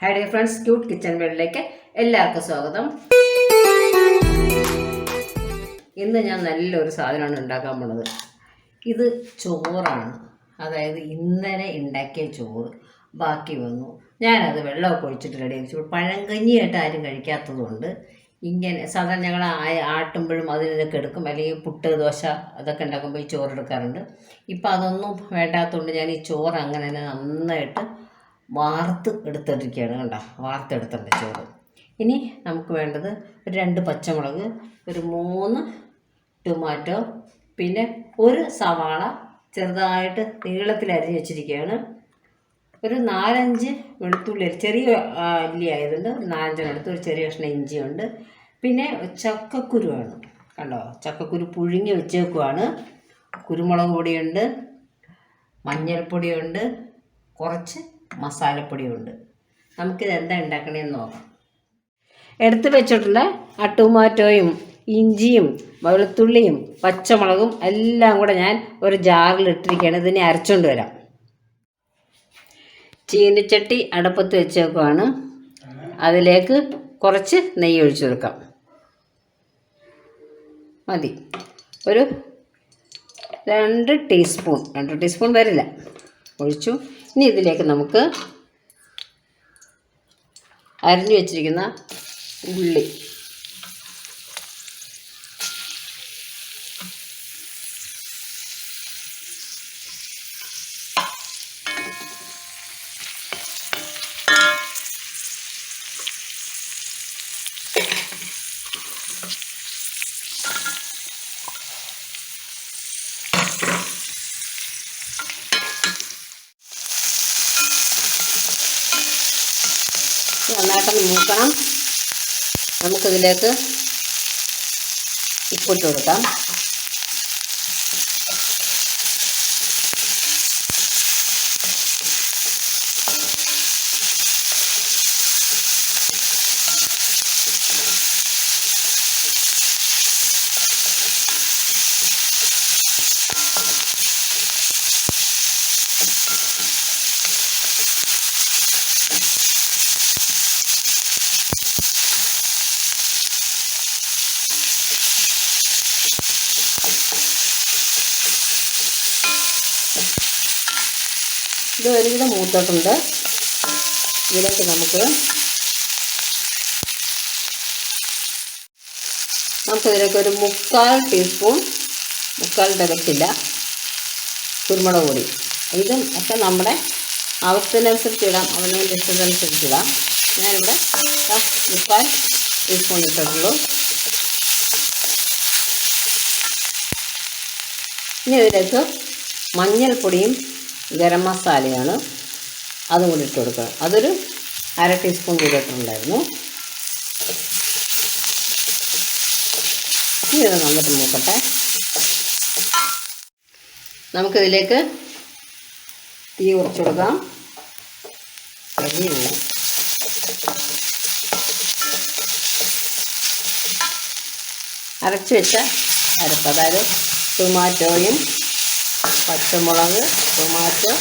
Hi dear friends, cute kitchen വേൾഡിലേക്ക് എല്ലാവർക്കും സ്വാഗതം. ഇന്ന് ഞാൻ നല്ലൊരു സാധനമാണ് ഉണ്ടാക്കാൻ പോണത്. ഇത് ചോറാണ്. അതായത് ഇന്നലെ ഉണ്ടാക്കിയ ചോറ് ബാക്കി വന്നു. ഞാനത് വെള്ളമൊക്കെ ഒഴിച്ചിട്ട് റെഡിയാക്കി. പഴങ്കഞ്ഞിയായിട്ട് ആരും കഴിക്കാത്തതുകൊണ്ട് ഇങ്ങനെ സാധാരണ ഞങ്ങൾ ആട്ടുമ്പോഴും അതിനൊക്കെ എടുക്കും, അല്ലെങ്കിൽ പുട്ട് ദോശ അതൊക്കെ ഉണ്ടാക്കുമ്പോൾ ഈ ചോറ് എടുക്കാറുണ്ട്. ഇപ്പം അതൊന്നും വേണ്ടാത്തതുകൊണ്ട് ഞാൻ ഈ ചോറ് അങ്ങനെ തന്നെ നന്നായിട്ട് വാർത്ത് എടുത്തിരിക്കുകയാണ്. കണ്ടോ, വാർത്തെടുത്തിട്ടുണ്ട് ചോറ്. ഇനി നമുക്ക് വേണ്ടത് ഒരു 2 പച്ചമുളക്, ഒരു 3 ടൊമാറ്റോ, പിന്നെ ഒരു സവാള ചെറുതായിട്ട് നീളത്തിൽ അരിഞ്ഞ് വെച്ചിരിക്കുകയാണ്. ഒരു 4-5 വെളുത്തുള്ളി, ചെറിയ അല്ലി ആയതുകൊണ്ട് 4-5 എടുത്ത്, ഒരു ചെറിയ കഷ്ണം ഇഞ്ചിയുണ്ട്. പിന്നെ ചക്കക്കുരുവാണ്. കണ്ടോ, ചക്കക്കുരു പുഴുങ്ങി വെച്ചേക്കുവാണ്. കുരുമുളക് പൊടിയുണ്ട്, മഞ്ഞൾപ്പൊടിയുണ്ട്, കുറച്ച് മസാലപ്പൊടിയുണ്ട്. നമുക്കിത് എന്താ ഉണ്ടാക്കണമെന്ന് നോക്കാം. എടുത്ത് വെച്ചിട്ടുള്ള ആ ടൊമാറ്റോയും ഇഞ്ചിയും വെളുത്തുള്ളിയും പച്ചമുളകും എല്ലാം കൂടെ ഞാൻ ഒരു ജാറിൽ ഇട്ടിരിക്കുകയാണ്. ഇതിനെ അരച്ചുകൊണ്ട് വരാം. ചീനിച്ചട്ടി അടുപ്പത്ത് വെച്ചേക്കുവാണ്. അതിലേക്ക് കുറച്ച് നെയ്യ് ഒഴിച്ചു കൊടുക്കാം. മതി, ഒരു 2 ടീസ്പൂൺ വരില്ല ഒഴിച്ചു. ഇനി ഇതിലേക്ക് നമുക്ക് അരിഞ്ഞു വെച്ചിരിക്കുന്ന ഉള്ളി, നന്നായിട്ടൊന്ന് മൂക്കണം. നമുക്കിതിലേക്ക് ഉപ്പിട്ട് കൊടുക്കാം. ഇത് ഒരുവിധം മൂത്തിട്ടുണ്ട്. ഇതിലേക്ക് നമുക്കിതിലേക്ക് ഒരു 3/4 ടീസ്പൂൺ, 3/4 തികച്ചില്ല, കുരുമുളക് പൊടി. ഇതും ഒക്കെ നമ്മുടെ ആവശ്യത്തിനനുസരിച്ച് ഇടാം, അവനവൻ്റെ ഇഷ്ടത്തിനനുസരിച്ച് ഇടാം. ഞാനിവിടെ 3/4 ടീസ്പൂൺ ഇട്ടിട്ടുള്ളൂ. ഇനി ഇതിലേക്ക് മഞ്ഞൾപ്പൊടിയും ഗരം മസാലയാണ്, അതും കൂടി ഇട്ട് കൊടുക്കണം. അതൊരു 1/2 ടീസ്പൂൺ ഇട്ടിട്ടുണ്ടായിരുന്നു. ഇനി ഇത് നന്നായിട്ട് മൂക്കട്ടെ. നമുക്കിതിലേക്ക് തീ കുറച്ച് കൊടുക്കാം. അരച്ച് വെച്ച അരപ്പ്, അതായത് ടൊമാറ്റോയും പച്ചമുളക്, ടൊമാറ്റോ,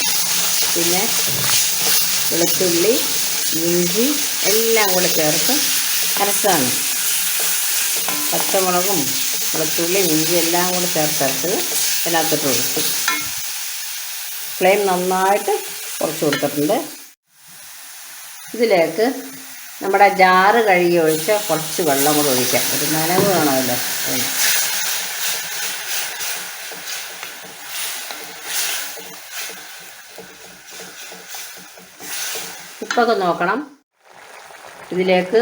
പിന്നെ വെളുത്തുള്ളി, ഇഞ്ചി എല്ലാം കൂടെ ചേർത്ത് അരച്ചാണ്. പച്ചമുളകും വെളുത്തുള്ളിയും ഇഞ്ചി എല്ലാം കൂടെ ചേർത്തരച്ചത് ഇതിനകത്തിട്ട് ഒഴിച്ചു. ഫ്ലെയിം നന്നായിട്ട് കുറച്ച് കൊടുത്തിട്ടുണ്ട്. ഇതിലേക്ക് നമ്മുടെ ജാറ് കഴുകി ഒഴിച്ച് കുറച്ച് വെള്ളം കൂടെ ഒഴിക്കാം. ഒരു നനവ് വേണമല്ലോ. ഉപ്പൊക്കെ നോക്കണം. ഇതിലേക്ക്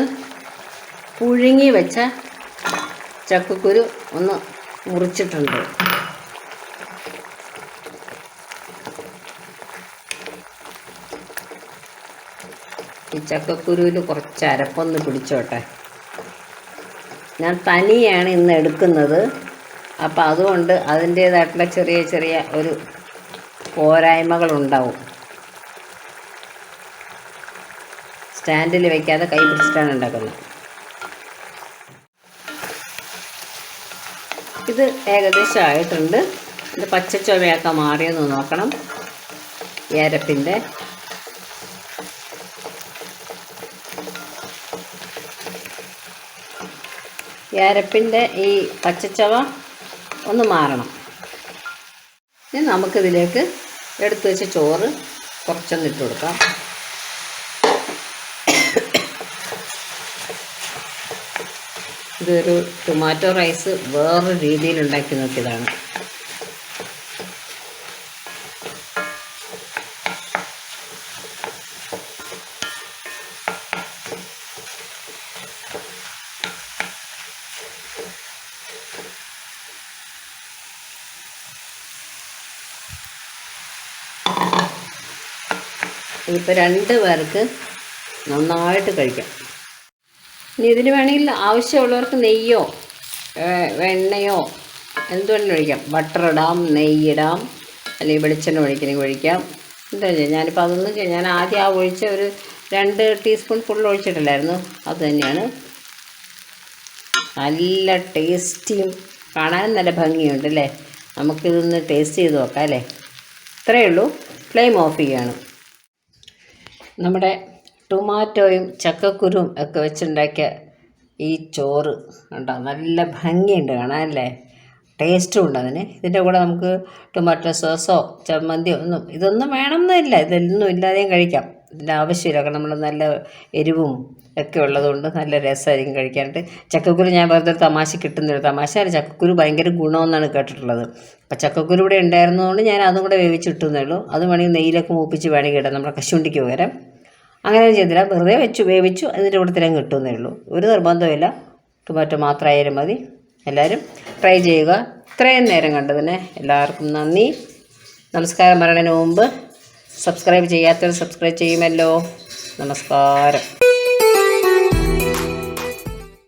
പുഴുങ്ങി വെച്ച ചക്കക്കുരു ഒന്ന് മുറിച്ചിട്ടുണ്ട്. ഈ ചക്കക്കുരുവിൽ കുറച്ച് അരപ്പൊന്ന് പിടിച്ചോട്ടെ. ഞാൻ തനിയാണ് ഇന്ന് എടുക്കുന്നത്. അപ്പം അതുകൊണ്ട് അതിൻ്റേതായിട്ടുള്ള ചെറിയ ചെറിയ ഒരു പോരായ്മകളുണ്ടാവും. സ്റ്റാൻഡിൽ വയ്ക്കാതെ കൈ പിടിച്ചിട്ടാണ് ഉണ്ടാക്കുന്നത്. ഇത് ഏകദേശം ആയിട്ടുണ്ട്. ഇത് പച്ചച്ചുവയൊക്കെ മാറിയെന്ന് നോക്കണം. ഈ അരപ്പിൻ്റെ ഈ അരപ്പിൻ്റെ ഈ പച്ചച്ചവ ഒന്ന് മാറണം. ഇനി നമുക്കിതിലേക്ക് എടുത്തു വെച്ച ചോറ് കുറച്ചൊന്ന് ഇട്ട് കൊടുക്കാം. ഇതൊരു ടൊമാറ്റോ റൈസ് വേറൊരു രീതിയിൽ ഉണ്ടാക്കി നോക്കിയതാണ്. ഇതിപ്പോൾ 2 പേർക്ക് നന്നായിട്ട് കഴിക്കാം. ഇനി ഇതിന് വേണമെങ്കിൽ ആവശ്യമുള്ളവർക്ക് നെയ്യോ വെണ്ണയോ എന്ത് വേണമെങ്കിലും ഒഴിക്കാം. ബട്ടർ ഇടാം, നെയ്യിടാം, അല്ലെങ്കിൽ വെളിച്ചെണ്ണ ഒഴിക്കണമെങ്കിൽ ഒഴിക്കാം. എന്താ ചെയ്യുക, ഞാനിപ്പോൾ അതൊന്നും ഞാൻ ആദ്യം ആ ഒഴിച്ച ഒരു 2 ടീസ്പൂൺ ഫുൾ ഒഴിച്ചിട്ടില്ലായിരുന്നു. അത് തന്നെയാണ്. നല്ല ടേസ്റ്റിയും കാണാനും നല്ല ഭംഗിയുണ്ട് അല്ലേ. നമുക്കിതൊന്ന് ടേസ്റ്റ് ചെയ്ത് നോക്കാം അല്ലേ. ഇത്രയേ ഉള്ളൂ. ഫ്ലെയിം ഓഫ് ചെയ്യുകയാണ്. നമ്മുടെ ടൊമാറ്റോയും ചക്കക്കുരുവും ഒക്കെ വെച്ചുണ്ടാക്കിയ ഈ ചോറ് കണ്ടോ, നല്ല ഭംഗിയുണ്ട് കാണാനല്ലേ. ടേസ്റ്റും ഉണ്ട് അതിന്. ഇതിൻ്റെ കൂടെ നമുക്ക് ടൊമാറ്റോ സോസോ ചമ്മന്തിയോ ഇതൊന്നും വേണമെന്നില്ല. ഇതൊന്നും ഇല്ലാതെയും കഴിക്കാം. ഇതിൻ്റെ ആവശ്യമില്ല. കാരണം നമ്മൾ നല്ല എരിവും ഒക്കെ ഉള്ളതുകൊണ്ട് നല്ല രസമായിരിക്കും കഴിക്കാനായിട്ട്. ചക്കക്കുരു ഞാൻ വെറുതെ ഒരു തമാശ കിട്ടുന്നൊരു തമാശ. ചക്കക്കുരു ഭയങ്കര ഗുണമെന്നാണ് കേട്ടിട്ടുള്ളത്. അപ്പം ചക്കക്കുരു ഇവിടെ ഉണ്ടായിരുന്നതുകൊണ്ട് ഞാൻ അതും കൂടെ വേവിച്ചിട്ടുന്നേ ഉള്ളൂ. അത് വേണമെങ്കിൽ നെയ്യിലൊക്കെ മൂപ്പിച്ച് വേണമെങ്കിൽ ഇടാം, നമ്മുടെ കശുവണ്ടിക്ക് പകരം. അങ്ങനെ ചെയ്തില്ല, വെറുതെ വേവിച്ചു അതിൻ്റെ കൂടെ തന്നെ കിട്ടുന്നേ ഉള്ളൂ. ഒരു നിർബന്ധമില്ല, ടൊമാറ്റോ മാത്രമായാലും മതി. എല്ലാവരും ട്രൈ ചെയ്യുക. ഇത്രയും നേരം കണ്ടതിന് എല്ലാവർക്കും നന്ദി. നമസ്കാരം പറയുന്നതിന് മുമ്പ് സബ്സ്ക്രൈബ് ചെയ്യാത്തവർ സബ്സ്ക്രൈബ് ചെയ്യുമല്ലോ. നമസ്കാരം.